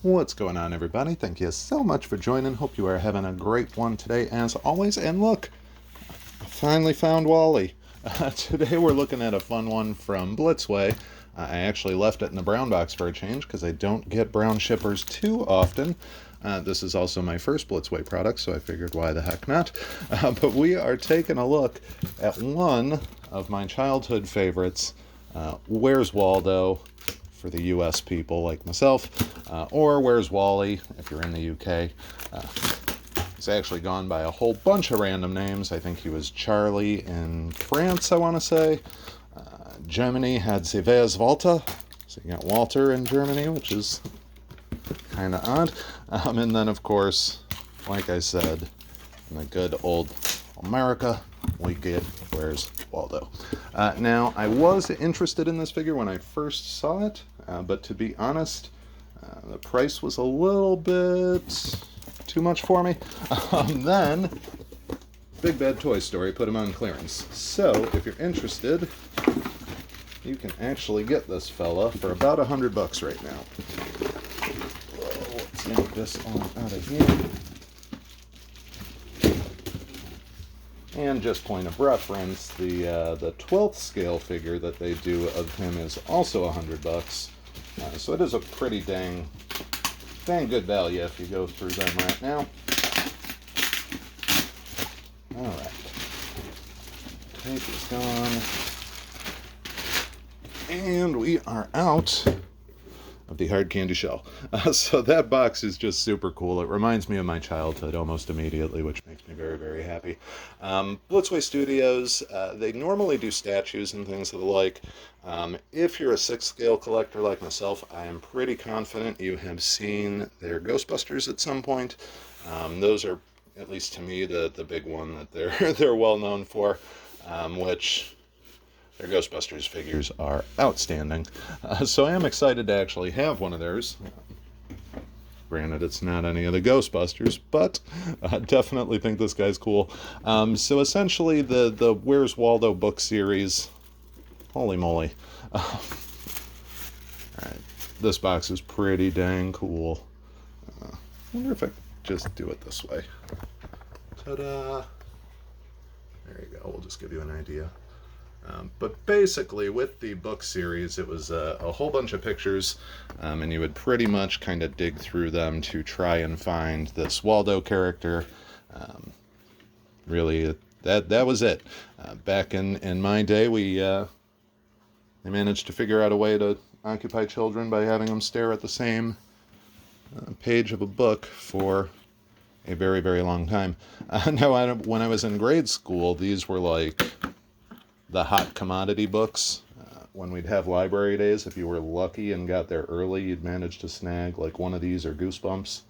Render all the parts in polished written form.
What's going on, everybody? Thank you so much for joining. Hope you are having a great one today, as always. And look, I finally found Wally. Today we're looking at a fun one from Blitzway. I actually left it in the brown box for a change because I don't get brown shippers too often. This is also my first Blitzway product, so I figured why the heck not. But we are taking a look at one of my childhood favorites, Where's Waldo, for the US people like myself, or Where's Wally if you're in the UK. He's actually gone by a whole bunch of random names. I think he was Charlie in France, I want to say. Germany had Severs Walter, so you got Walter in Germany, which is kind of odd. And then, of course, like I said, in the good old America, we get Where's Waldo. Now, I was interested in this figure when I first saw it, but to be honest, the price was a little bit too much for me. Then, Big Bad Toy Story put him on clearance. So, if you're interested, you can actually get this fella for about $100 right now. Whoa, let's yank this all out of here. And just point of reference, the 12th scale figure that they do of him is also $100. So it is a pretty dang good value if you go through them right now. All right, tape is gone, and we are out of the hard candy shell. So that box is just super cool. It reminds me of my childhood almost immediately, which makes me very, very happy. Blitzway Studios, they normally do statues and things of the like. If you're a 6th scale collector like myself, I am pretty confident you have seen their Ghostbusters at some point. Those are, at least to me, the big one that they're well known for, which their Ghostbusters figures are outstanding. So I am excited to actually have one of theirs. Granted, it's not any of the Ghostbusters, but I definitely think this guy's cool. So essentially, the Where's Waldo book series, holy moly. Alright, this box is pretty dang cool. I wonder if I could just do it this way. Ta-da! There you go, we'll just give you an idea. But basically, with the book series, it was a whole bunch of pictures, and you would pretty much kind of dig through them to try and find this Waldo character. Really, that was it. Back in my day, they managed to figure out a way to occupy children by having them stare at the same page of a book for a very, very long time. Now, when I was in grade school, these were like the hot commodity books. When we'd have library days, if you were lucky and got there early, you'd manage to snag like one of these or Goosebumps,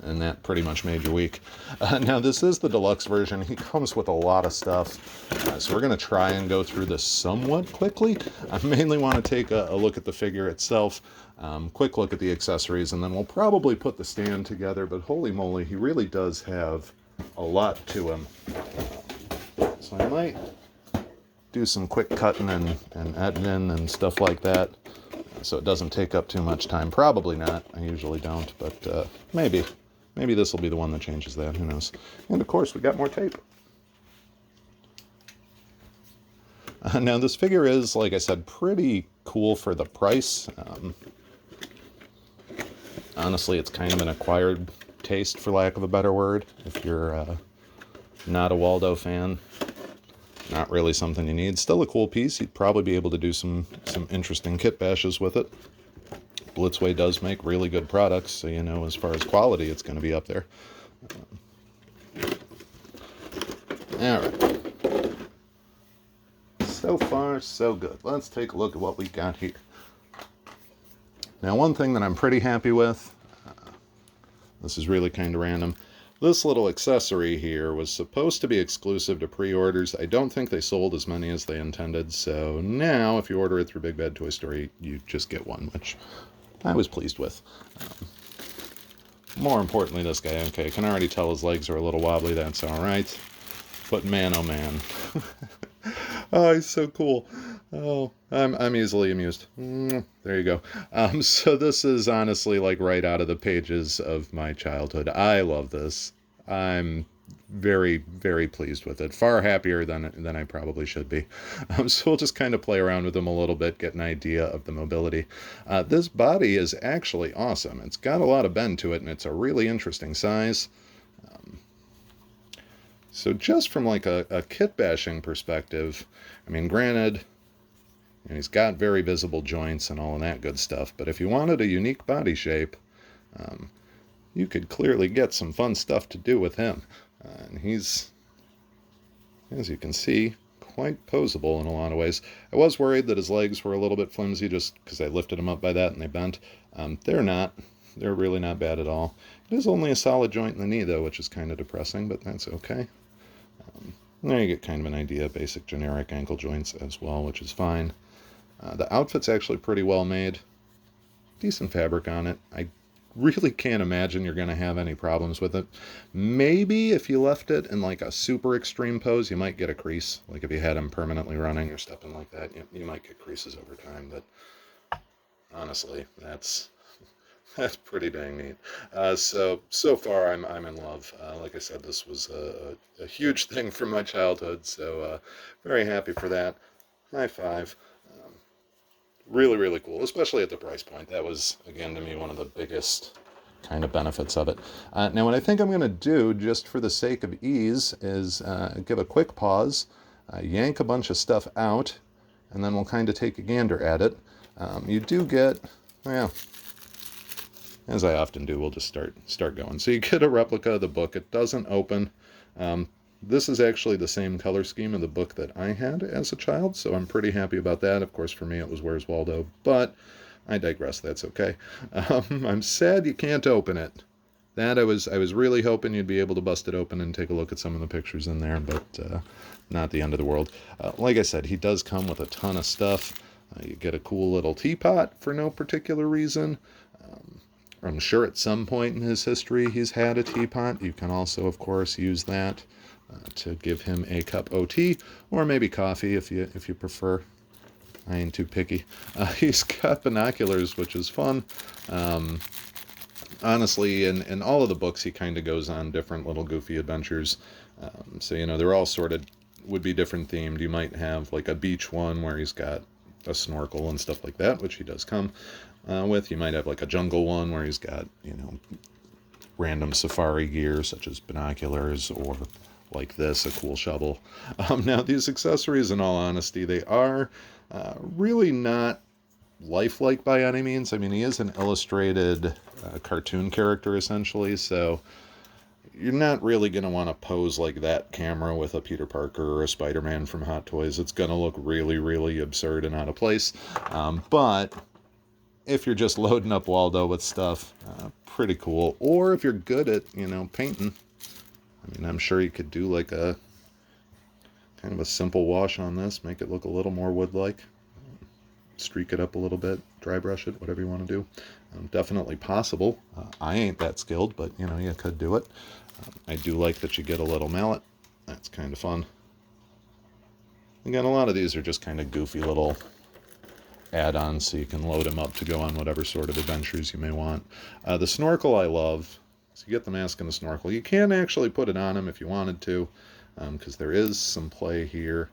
and that pretty much made your week. Now, this is the deluxe version. He comes with a lot of stuff, so we're going to try and go through this somewhat quickly. I mainly want to take a look at the figure itself, quick look at the accessories, and then we'll probably put the stand together, but holy moly, he really does have a lot to him. So I might do some quick cutting and editing and stuff like that, so it doesn't take up too much time. Probably not. I usually don't, but maybe this will be the one that changes that. Who knows? And of course, we got more tape. Now, this figure is, like I said, pretty cool for the price. Honestly, it's kind of an acquired taste, for lack of a better word. If you're not a Waldo fan, not really something you need. Still a cool piece. You'd probably be able to do some interesting kit bashes with it. Blitzway does make really good products, so you know, as far as quality, it's going to be up there. Alright. So far, so good. Let's take a look at what we got here. Now, one thing that I'm pretty happy with, this is really kind of random, this little accessory here was supposed to be exclusive to pre-orders. I don't think they sold as many as they intended, so now if you order it through Big Bad Toy Story, you just get one, which I was pleased with. More importantly, this guy, okay, I can already tell his legs are a little wobbly, that's alright. But man, oh man. Oh, he's so cool. Oh, I'm easily amused. There you go. So this is honestly like right out of the pages of my childhood. I love this. I'm very, very pleased with it. Far happier than I probably should be. So we'll just kind of play around with them a little bit, get an idea of the mobility. This body is actually awesome. It's got a lot of bend to it, and it's a really interesting size. So just from like a kit bashing perspective, I mean, granted, and he's got very visible joints and all of that good stuff. But if you wanted a unique body shape, you could clearly get some fun stuff to do with him. And he's, as you can see, quite posable in a lot of ways. I was worried that his legs were a little bit flimsy just because I lifted him up by that and they bent. They're not. They're really not bad at all. It is only a solid joint in the knee, though, which is kind of depressing, but that's okay. There you get kind of an idea of basic generic ankle joints as well, which is fine. The outfit's actually pretty well made. Decent fabric on it. I really can't imagine you're going to have any problems with it. Maybe if you left it in like a super extreme pose, you might get a crease. Like if you had him permanently running or stepping like that, you might get creases over time. But honestly, that's pretty dang neat. So far I'm in love. Like I said, this was a huge thing from my childhood, so very happy for that. High five. Really, really cool, especially at the price point. That was, again, to me, one of the biggest kind of benefits of it. Now, what I think I'm going to do, just for the sake of ease, is give a quick pause, yank a bunch of stuff out, and then we'll kind of take a gander at it. You do get, well, as I often do, we'll just start going. So you get a replica of the book. It doesn't open. This is actually the same color scheme of the book that I had as a child, so I'm pretty happy about that. Of course, for me, it was Where's Waldo, but I digress. That's okay. I'm sad you can't open it. That I was really hoping you'd be able to bust it open and take a look at some of the pictures in there, but not the end of the world. Like I said, he does come with a ton of stuff. You get a cool little teapot for no particular reason. I'm sure at some point in his history he's had a teapot. You can also, of course, use that to give him a cup of tea, or maybe coffee if you prefer. I ain't too picky. He's got binoculars, which is fun. Honestly, in all of the books, he kind of goes on different little goofy adventures. So, they're all sort of would be different themed. You might have like a beach one where he's got a snorkel and stuff like that, which he does come with. You might have like a jungle one where he's got, random safari gear such as binoculars, or like this, a cool shovel. Now, these accessories, in all honesty, they are really not lifelike by any means. I mean, he is an illustrated cartoon character, essentially, so you're not really going to want to pose like that camera with a Peter Parker or a Spider-Man from Hot Toys. It's going to look really, really absurd and out of place. But if you're just loading up Waldo with stuff, pretty cool. Or if you're good at, painting, I mean, I'm sure you could do like a kind of a simple wash on this, make it look a little more wood-like, streak it up a little bit, dry brush it, whatever you want to do. Definitely possible. I ain't that skilled, but, you could do it. I do like that you get a little mallet. That's kind of fun. Again, a lot of these are just kind of goofy little add-ons, so you can load them up to go on whatever sort of adventures you may want. The snorkel I love. So you get the mask and the snorkel. You can actually put it on him if you wanted to, because there is some play here.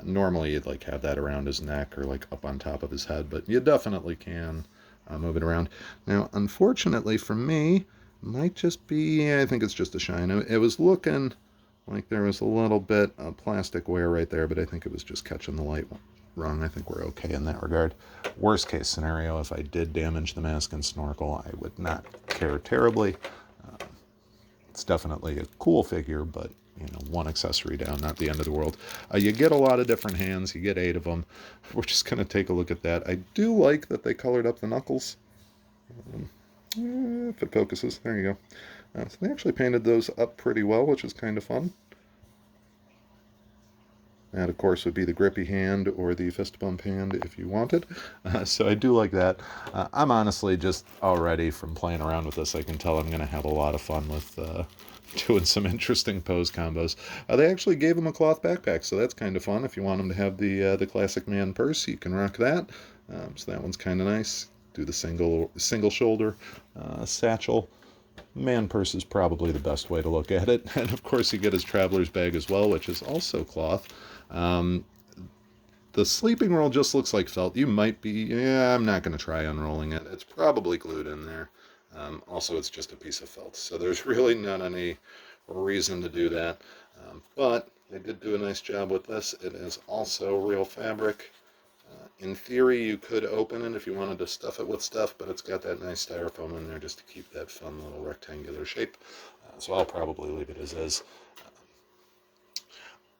Normally you'd like have that around his neck or like up on top of his head, but you definitely can move it around. Now, unfortunately for me, it might just be, I think it's just a shine. It was looking like there was a little bit of plastic wear right there, but I think it was just catching the light wrong. I think we're okay in that regard. Worst case scenario, if I did damage the mask and snorkel, I would not care terribly. It's definitely a cool figure, but one accessory down, not the end of the world. You get a lot of different hands. You get 8 of them. We're just going to take a look at that. I do like that they colored up the knuckles. If it focuses, there you go. So they actually painted those up pretty well, which is kind of fun. That, of course, would be the grippy hand or the fist bump hand if you wanted. So I do like that. I'm honestly just already from playing around with this, I can tell I'm going to have a lot of fun with doing some interesting pose combos. They actually gave him a cloth backpack, so that's kind of fun. If you want him to have the classic man purse, you can rock that. So that one's kind of nice. Do the single shoulder satchel. Man purse is probably the best way to look at it. And of course you get his traveler's bag as well, which is also cloth. The sleeping roll just looks like felt. You might be, yeah, I'm not going to try unrolling it. It's probably glued in there. Also, it's just a piece of felt, so there's really not any reason to do that. But they did do a nice job with this. It is also real fabric. In theory, you could open it if you wanted to stuff it with stuff, but it's got that nice styrofoam in there just to keep that fun little rectangular shape. So I'll probably leave it as is.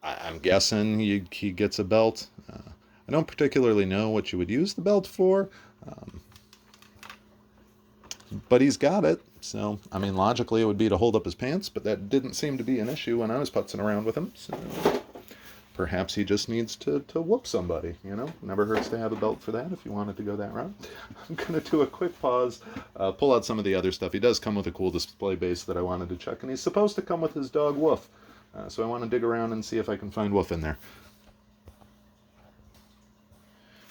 I'm guessing he gets a belt. I don't particularly know what you would use the belt for, but he's got it. So, I mean, logically it would be to hold up his pants, but that didn't seem to be an issue when I was putzing around with him. So perhaps he just needs to whoop somebody, you know? Never hurts to have a belt for that if you wanted to go that route. I'm going to do a quick pause, pull out some of the other stuff. He does come with a cool display base that I wanted to check, and he's supposed to come with his dog, Woof. So I want to dig around and see if I can find Woof in there.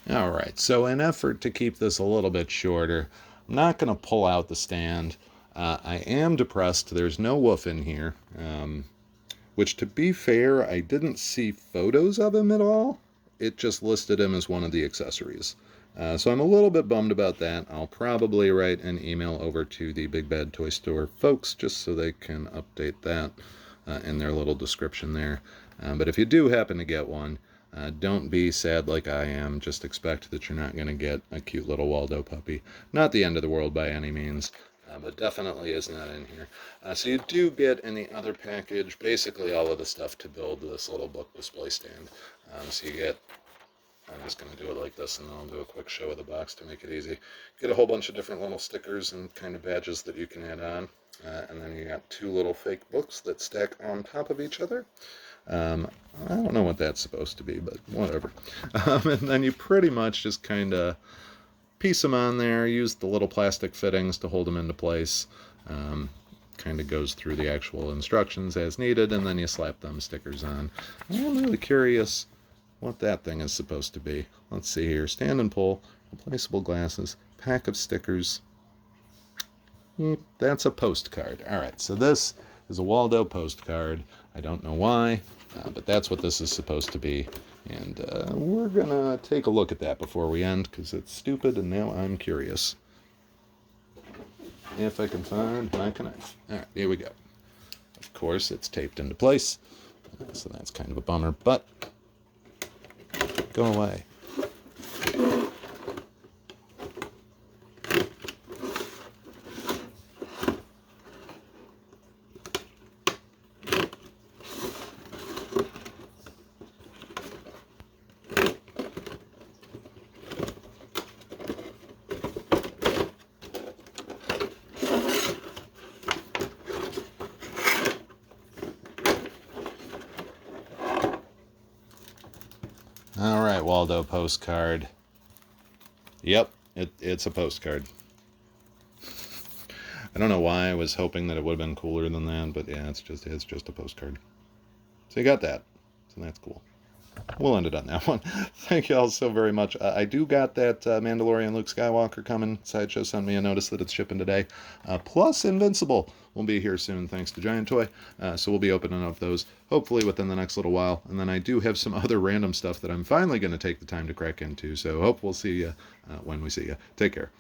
Alright, so in effort to keep this a little bit shorter, I'm not going to pull out the stand. I am depressed. There's no Woof in here. Which, to be fair, I didn't see photos of him at all. It just listed him as one of the accessories. So I'm a little bit bummed about that. I'll probably write an email over to the Big Bad Toy Store folks just so they can update that in their little description there. But if you do happen to get one, don't be sad like I am. Just expect that you're not going to get a cute little Waldo puppy. Not the end of the world by any means. But definitely is not in here. So you do get in the other package basically all of the stuff to build this little book display stand. So you get, I'm just going to do it like this and then I'll do a quick show of the box to make it easy. Get a whole bunch of different little stickers and kind of badges that you can add on. And then you got two little fake books that stack on top of each other. I don't know what that's supposed to be, but whatever. And then you pretty much just kind of piece them on there, use the little plastic fittings to hold them into place. Kind of goes through the actual instructions as needed, and then you slap them stickers on. I'm really curious what that thing is supposed to be. Let's see here. Stand and pull, replaceable glasses, pack of stickers. That's a postcard. Alright, so this is a Waldo postcard. I don't know why, but that's what this is supposed to be. And we're going to take a look at that before we end, because it's stupid, and now I'm curious. If I can find my knife. Alright, here we go. Of course, it's taped into place, so that's kind of a bummer, but go away. Alright, Waldo postcard. Yep, it's a postcard. I don't know why I was hoping that it would have been cooler than that, but yeah, it's just a postcard. So you got that. So that's cool. We'll end it on that one. Thank you all so very much. I do got that Mandalorian Luke Skywalker coming. Sideshow sent me a notice that it's shipping today. Plus Invincible will be here soon thanks to Giant Toy. So we'll be opening up those hopefully within the next little while. And then I do have some other random stuff that I'm finally going to take the time to crack into. So hope we'll see you when we see you. Take care.